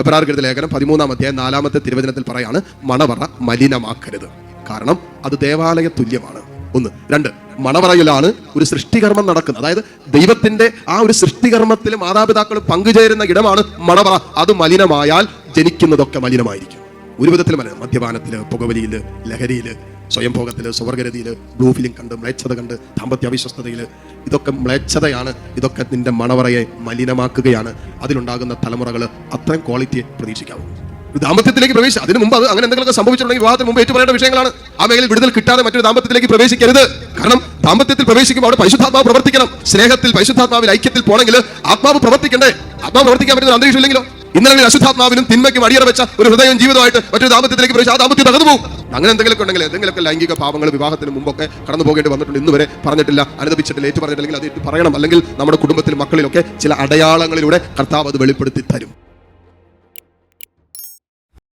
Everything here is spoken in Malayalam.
എബ്രായർക്കെഴുതിയ ലേഖനം 13-ാം അധ്യായം 4-ാമത്തെ തിരുവചനത്തിൽ പറയാണ്, മണവറ മലിനമാക്കരുത്. കാരണം അത് ദേവാലയ തുല്യമാണ്. 1. 2, മണവറയിലാണ് ഒരു സൃഷ്ടികർമ്മം നടക്കുന്നത്. അതായത് ദൈവത്തിന്റെ ആ ഒരു സൃഷ്ടികർമ്മത്തിൽ മാതാപിതാക്കൾ പങ്കുചേരുന്ന ഇടമാണ് മണവറ. അത് മലിനമായാൽ ജനിക്കുന്നതൊക്കെ മലിനമായിരിക്കും. ഒരു വിധത്തിൽ മലിനം. മദ്യപാനത്തില്, പുകവലിയില്, ലഹരിയില്, സ്വയംഭോഗത്തില്, സ്വർഗരതിയില്, ബ്ലൂ ഫിലിം കണ്ട്, മ്ലേച്ഛത കണ്ട്, ദാമ്പത്യ അവിശ്വസ്തതയില്, ഇതൊക്കെ മ്ലേച്ഛതയാണ്. ഇതൊക്കെ നിന്റെ മണവറയെ മലിനമാക്കുകയാണ്. അതിലുണ്ടാകുന്ന തലമുറകൾ അത്രയും ക്വാളിറ്റിയെ പ്രതീക്ഷിക്കാവൂ. ദാമ്പത്യത്തിലേക്ക് പ്രവേശിച്ചു അതിന് മുമ്പ് അത് അങ്ങനെ എന്തെങ്കിലുമൊക്കെ സംഭവിച്ചിട്ടുണ്ടെങ്കിൽ വിവാഹത്തിന് മുമ്പ് ഏറ്റുപറയേണ്ട വിഷയങ്ങളാണ്. ആ മേഖലയിൽ വിടുതൽ കിട്ടാതെ മറ്റൊരു ദാമ്പത്യത്തിലേക്ക് പ്രവേശിക്കരുത്. കാരണം ദാമ്പത്യത്തിൽ പ്രവേശിക്കുമ്പോൾ അവിടെ പരിശുദ്ധാത്മാവ് പ്രവർത്തിക്കണം. സ്നേഹത്തിൽ പരിശുദ്ധാത്മാവിൽ ഐക്യത്തിൽ പോകണമെങ്കിൽ ആത്മാവ് പ്രവർത്തിക്കണ്ടേ? ആത്മാവ് പ്രവർത്തിക്കാൻ പറ്റുന്ന അന്തരീക്ഷം ഇല്ലെങ്കിലോ? ഇന്നലെ അശുദ്ധാത്മാവിനും തിന്മയ്ക്കും അടിയറ വെച്ച ഒരു ഹൃദയം ജീവിതമായിട്ട് മറ്റൊരു ദാമ്പത്യത്തിലേക്ക് പ്രവേശിച്ച് ആ ദാമ്പത്യം തകർന്നു പോകും. അങ്ങനെ എന്തെങ്കിലുമൊക്കെ ഉണ്ടെങ്കിൽ എന്തെങ്കിലുമൊക്കെ ലൈംഗിക പാപങ്ങൾ വിവാഹത്തിന് മുമ്പൊക്കെ കടന്നു പോകേണ്ടി വന്നിട്ടുണ്ട്, ഇന്ന് വരെ പറഞ്ഞിട്ടില്ല, അനുദപിച്ചിട്ടില്ല, ഏറ്റു പറഞ്ഞിട്ടില്ലെങ്കിൽ അത് പറയണം. അല്ലെങ്കിൽ നമ്മുടെ കുടുംബത്തിൽ, മക്കളിലൊക്കെ ചില അടയാളങ്ങളിലൂടെ കർത്താവ് അത് വെളിപ്പെടുത്തി തരും.